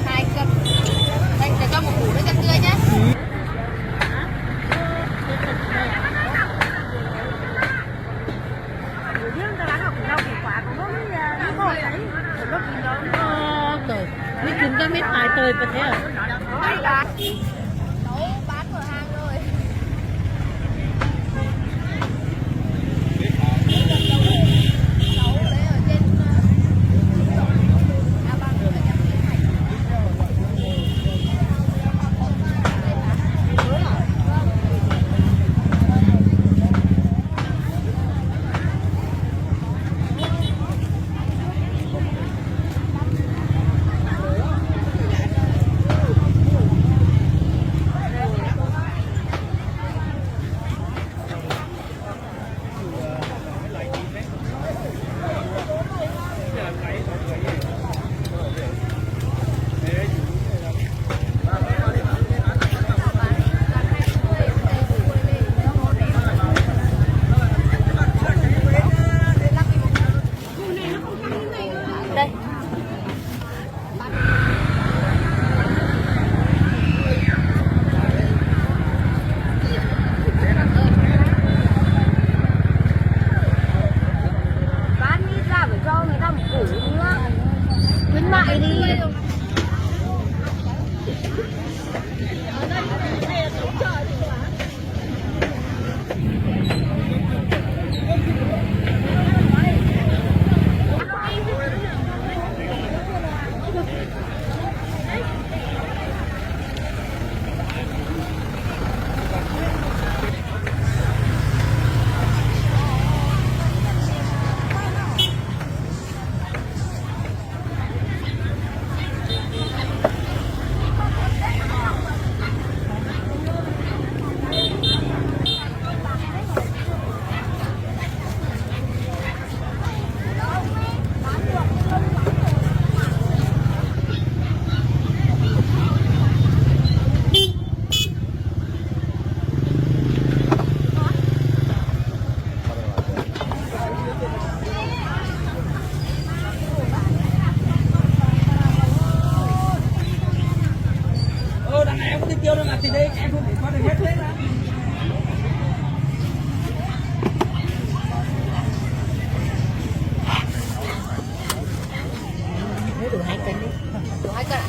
2 cân. Đây để cho một củ nữa cân tươi nhé. Mấy chúng ta mới phải tơi và thế à? Nấu bán cửa hàng rồi. Nấu đấy ở trên tiêu đâu mà thì đây em không thể có được hết hết á. Đủ 2 cân đi. Đủ 2 cân ạ?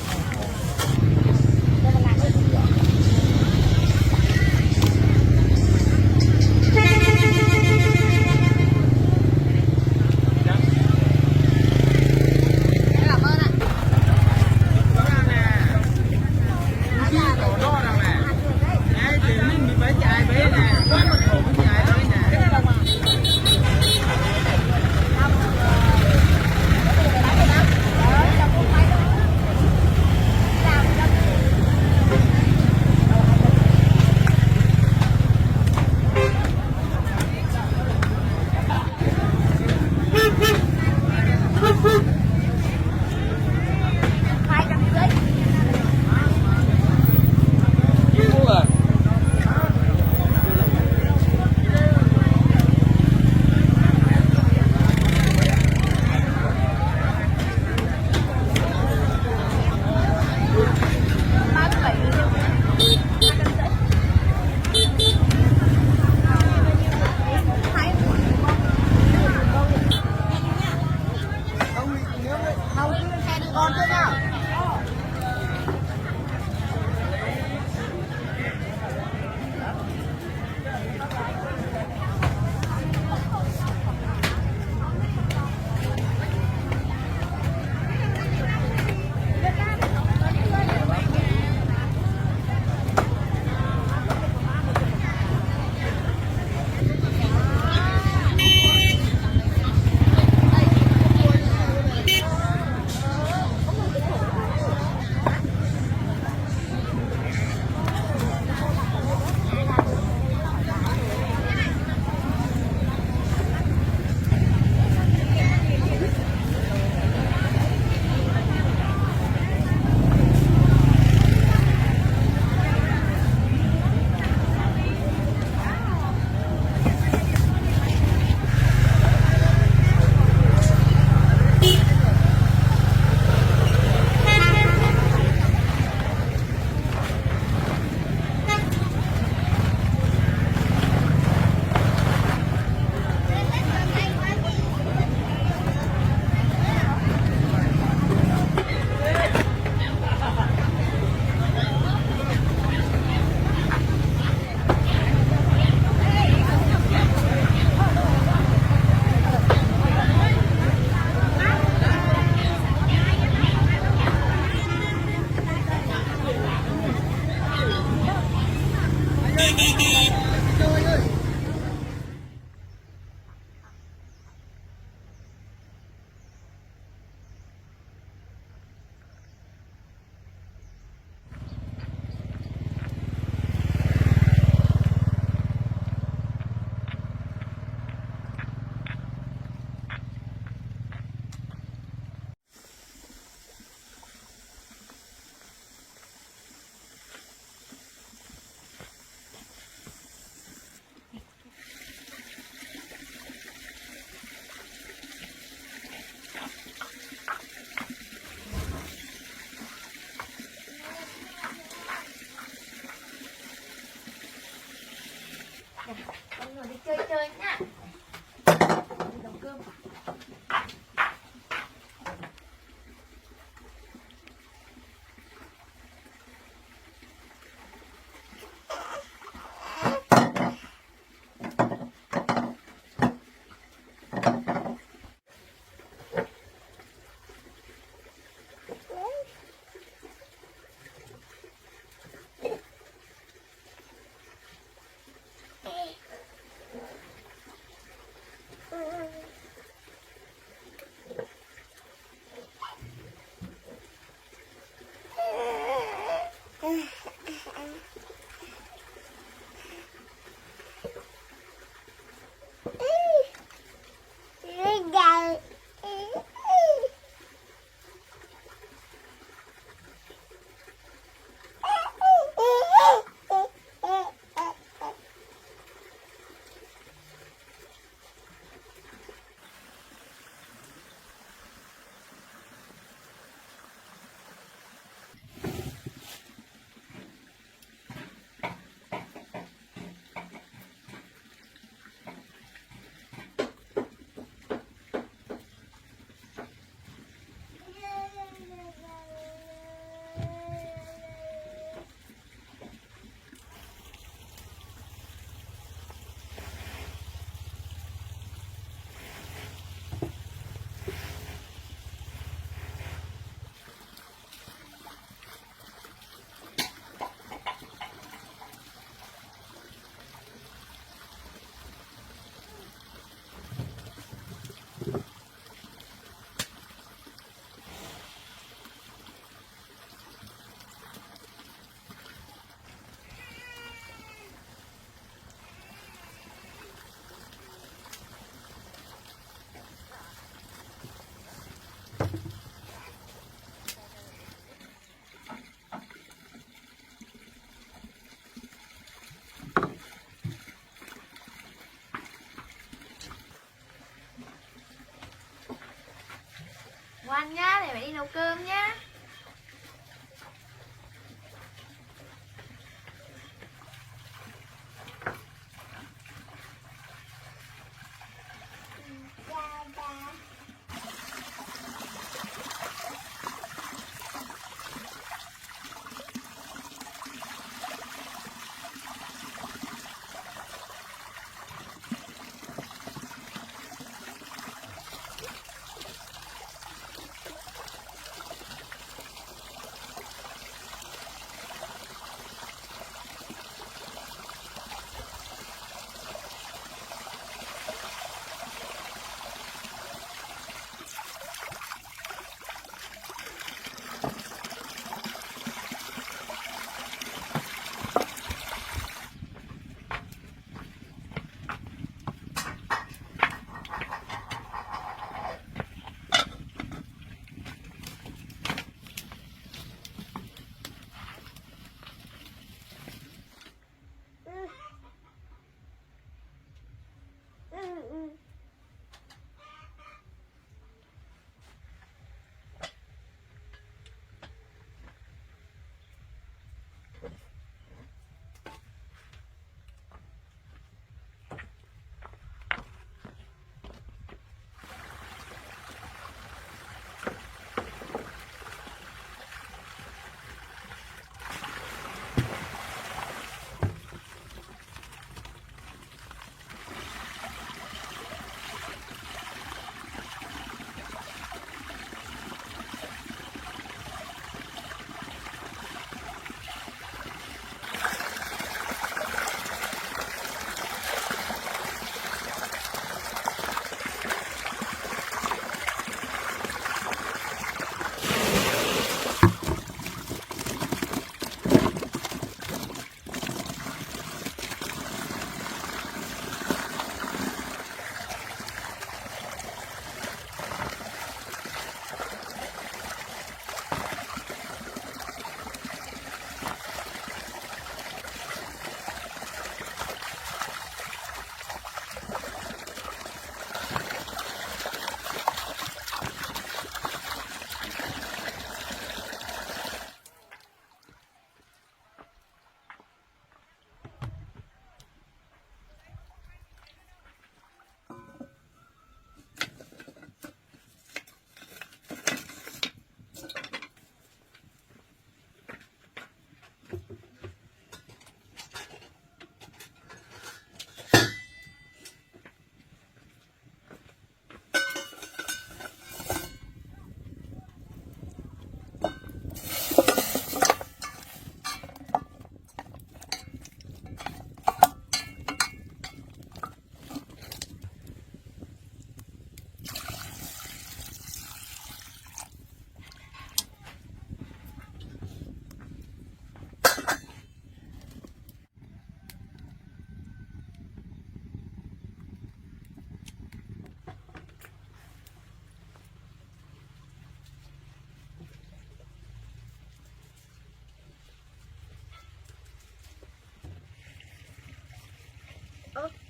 ngoan nhá, để mẹ đi nấu cơm nhá.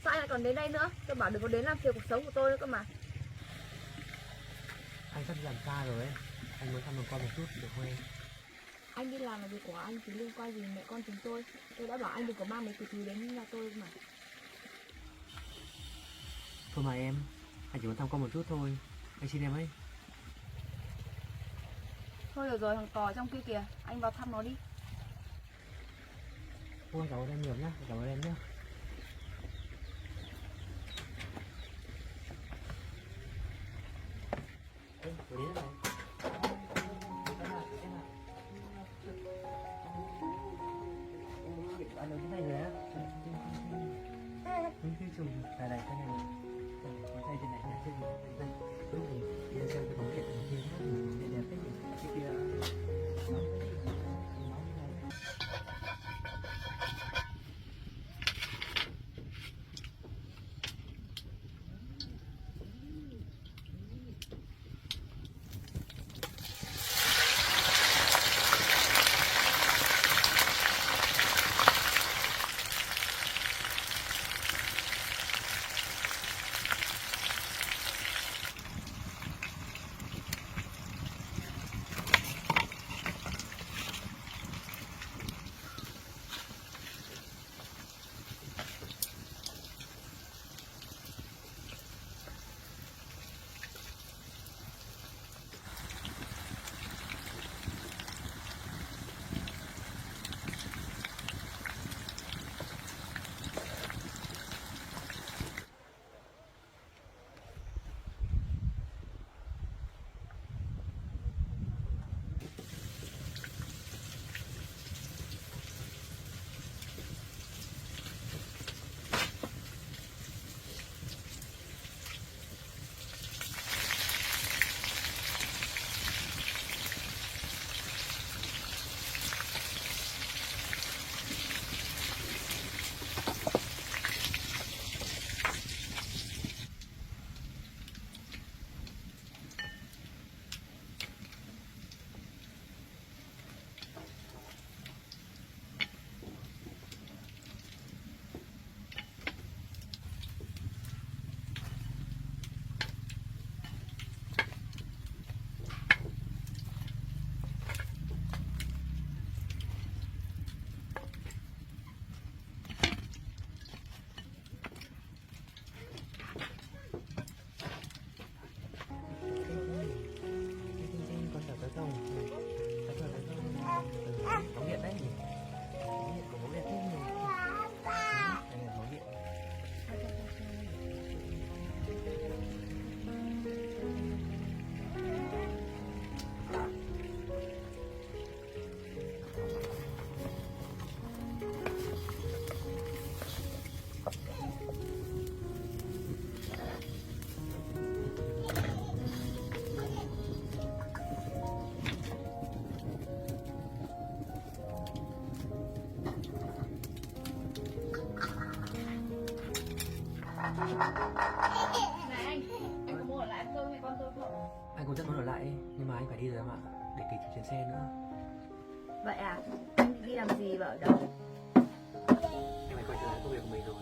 Sao anh lại còn đến đây nữa? Tôi bảo đừng có đến làm phiền cuộc sống của tôi nữa cơ mà. Anh sắp làm xa rồi ấy. Anh muốn thăm con một chút được không em? Anh đi làm là việc của anh, chứ liên quan gì mẹ con chúng tôi. Tôi đã bảo anh đừng có mang mấy cái thứ đến nhà tôi mà. Thôi mà em, anh chỉ muốn thăm con một chút thôi. Anh xin em ấy. Thôi được rồi, thằng cò trong kia kìa, anh vào thăm nó đi. Ôi, cảm ơn em nhiều nhá, cảm ơn em nhé. Tôi đến rồi. Anh được cái này rồi á. Cái chùm này này cái này. Cái tay trên này nha, trên này. Đúng rồi. Bây giờ cái bóng điện ở trên đó thì đẹp cái gì? Cái kia. Này anh có muốn ở lại với mẹ con tôi không? Anh cũng rất muốn ở lại nhưng mà anh phải đi rồi em ạ, để kịp chuyến xe nữa. Vậy à? Anh đi làm gì và ở đâu? Em phải quay trở lại công việc của mình rồi.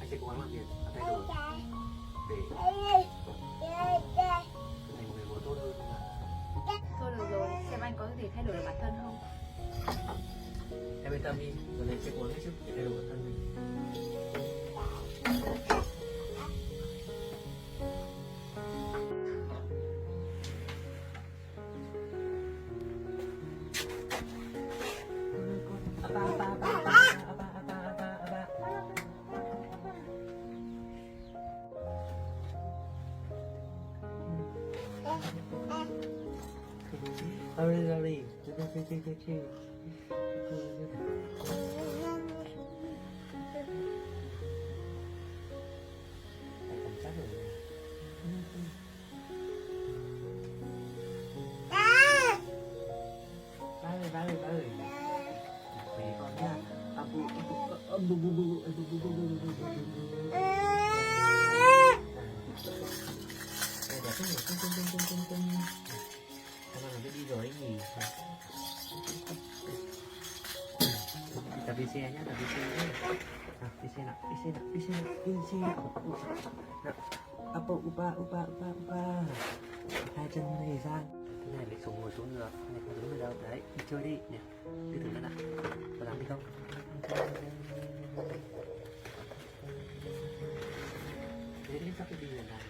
Anh sẽ cố gắng làm việc và thay đổi để trở thành một người bố tốt hơn em ạ. Thôi được rồi, xem anh có thể thay đổi được bản thân không? Em yên tâm đi, rồi anh sẽ cố gắng hết sức để thay đổi bản thân mình. Sorry. Cảnh sát rồi. Ba ơi. Về con nha. Hôm nay mình đi rồi ấy nhỉ. Tập đi xe nhá, tập đi xe nhá. Nào, đi xe nào. Upa. Hai chân này sang. Cái này lại xuống ngồi xuống được, cái này không đứng được đâu. Đấy, đi chơi đi nhỉ. Đi thử xem nào. Có dám đi không? Thế đến sắp đi rồi này.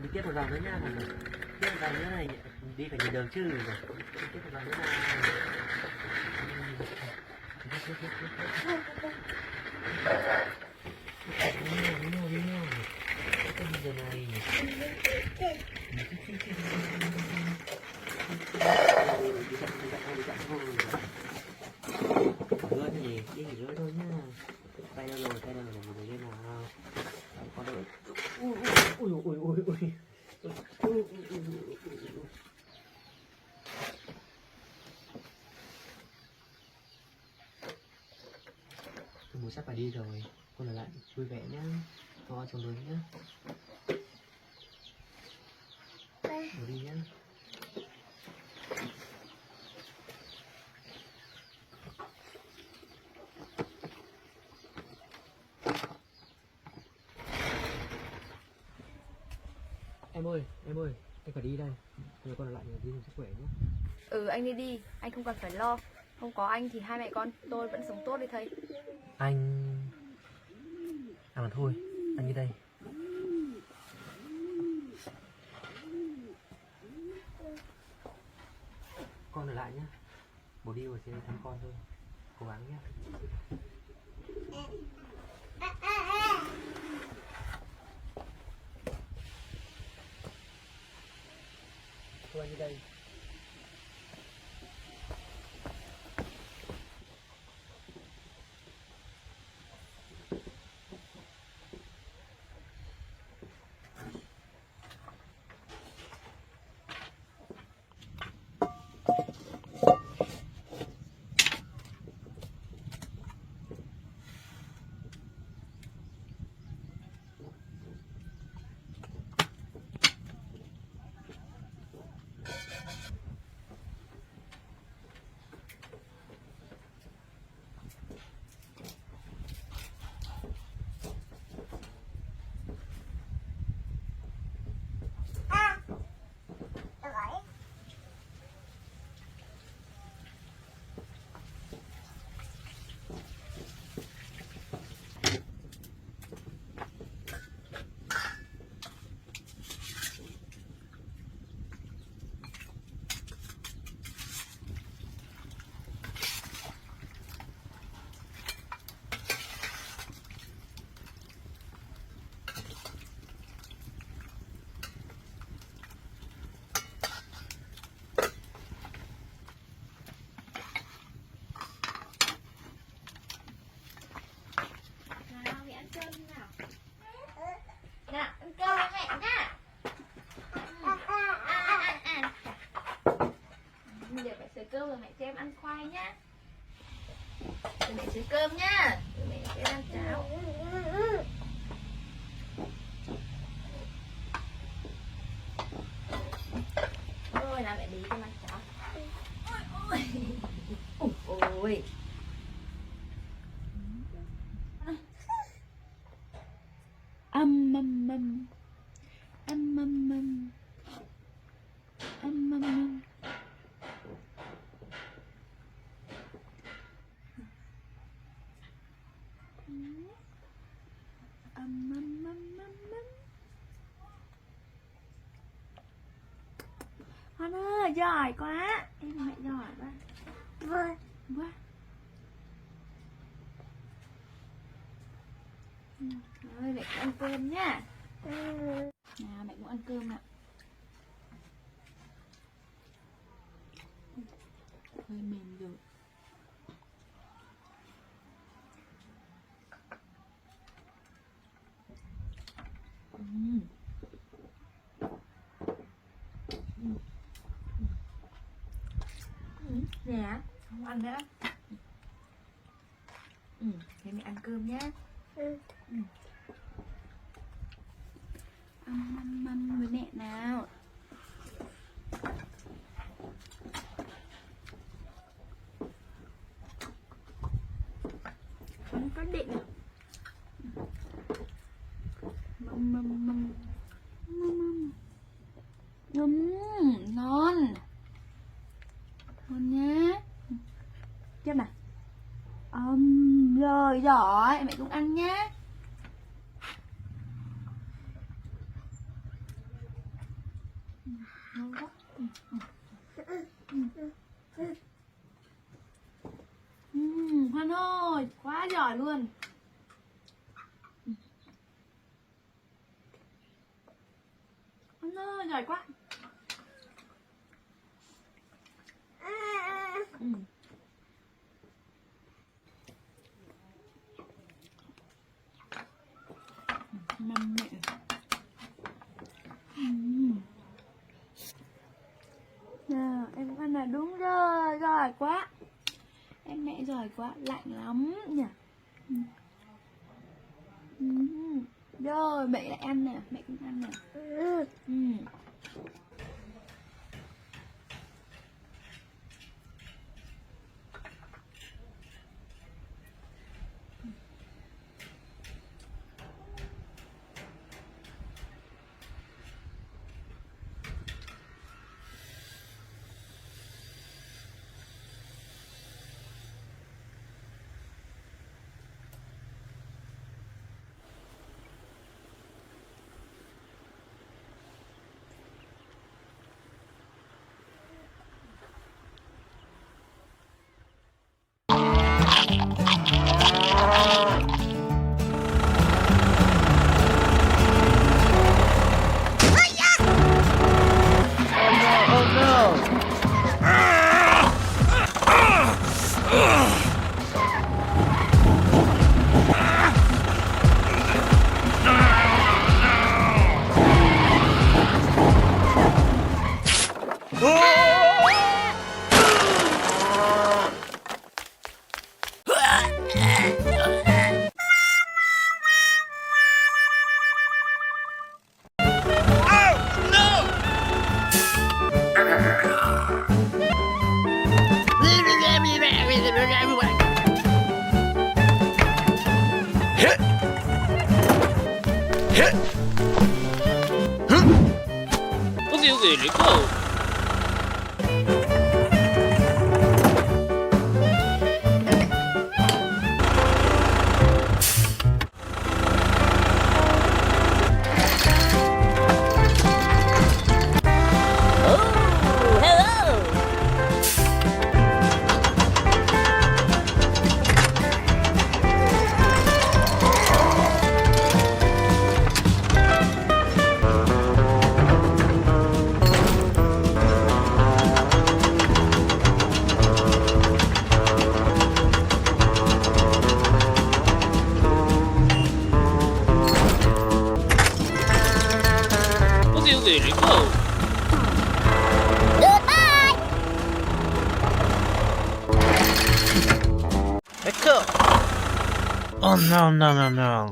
Đi tiếp một vòng nữa nha, tiếp một vòng nữa này, đi phải nhìn đường chứ. Đi tiếp một vòng nữa này. Đi nhau. Cái giờ này. Gỡ cái gì? Đi nghỉ gỡ thôi nhá. Tay đâu rồi mình lên nào. Con đợi. Ui. Bố sắp phải đi rồi, con ở lại vui vẻ nhá, con chồng lớn nhá. Bố đi nhá. Em ơi, anh phải đi đây. Bây giờ con ở lại đi sức khỏe nhé. Ừ, anh đi, anh không cần phải lo. Không có anh thì hai mẹ con tôi vẫn sống tốt đi thầy. Anh... À mà thôi, anh đi đây. Con ở lại nhé. Bố đi rồi sẽ thăm con thôi. Cố gắng nhé. Thôi anh đi đây. chơi cơm nhá. Mẹ sẽ ăn cháo. Ôi là mẹ đi cho ăn cháo. Ôi ôi. Ôi. Âm âm âm. Âm âm âm. Âm âm âm. Âm âm âm âm âm. Con ơi, giỏi quá. Em mẹ giỏi quá. Vâng. Quá. Rồi, mẹ cũng ăn cơm nhá. Mẹ cũng ăn cơm ạ. Hơi mềm rồi. Nè, không ăn nữa. Thế mẹ ăn cơm nhá. Ăn với mẹ nào. Con có định à? Ngon. Ngon nhá. Tiếp nào. Rồi giỏi, mẹ cũng ăn nhá. Ngon quá. Hoan ơi, quá giỏi luôn. Hoan ơi, giỏi quá. Mâm mẹ. Em cũng ăn là đúng rồi, giỏi quá. Em mẹ giỏi quá, lạnh lắm nhỉ. Rồi, mẹ lại ăn nè, mẹ cũng ăn nè. Okay, let's go. Okay, let's go. Let's go. Oh no no no no.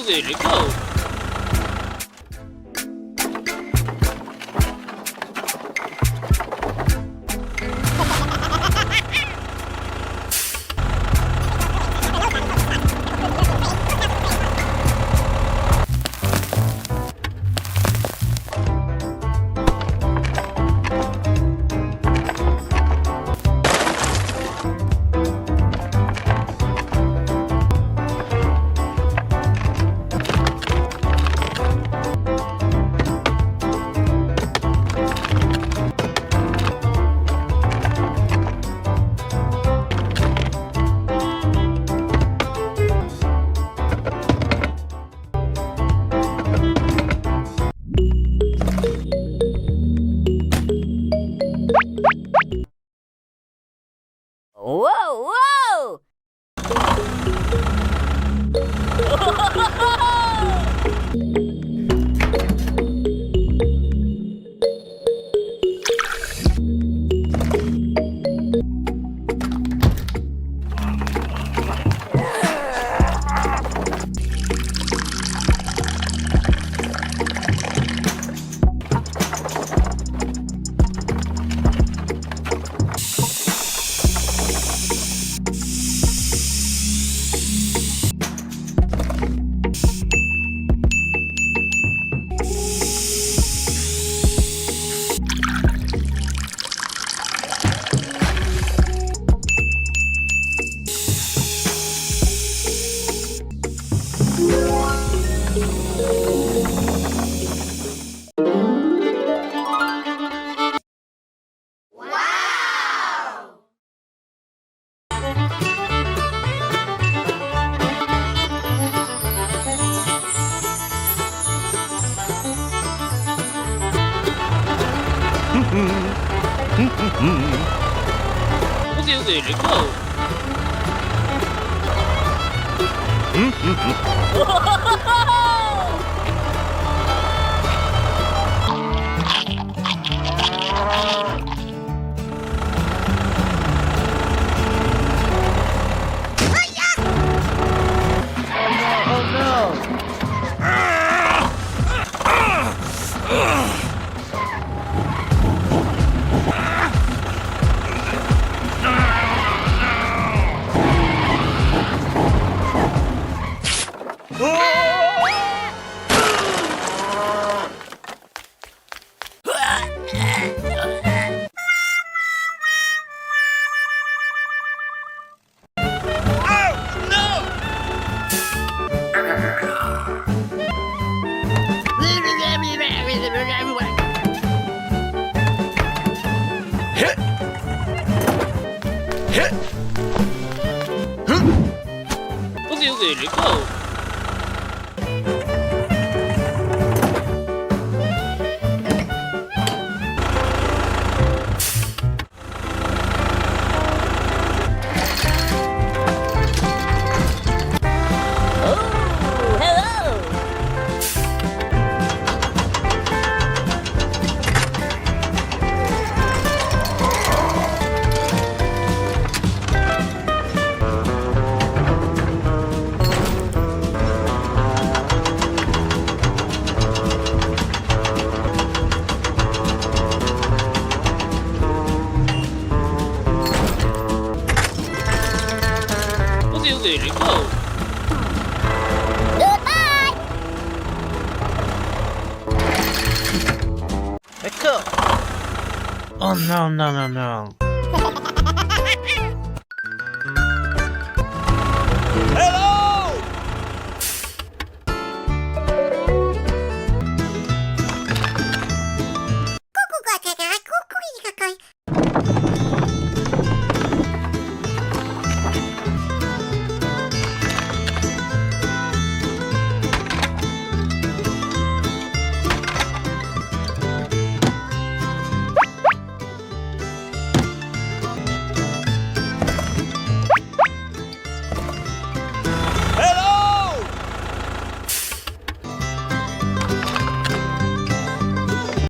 Okay, let's go. Whoa, whoa! Okay, let's go. Okay, let's go. Okay, let's go. Goodbye! Let's go. Oh no no no no.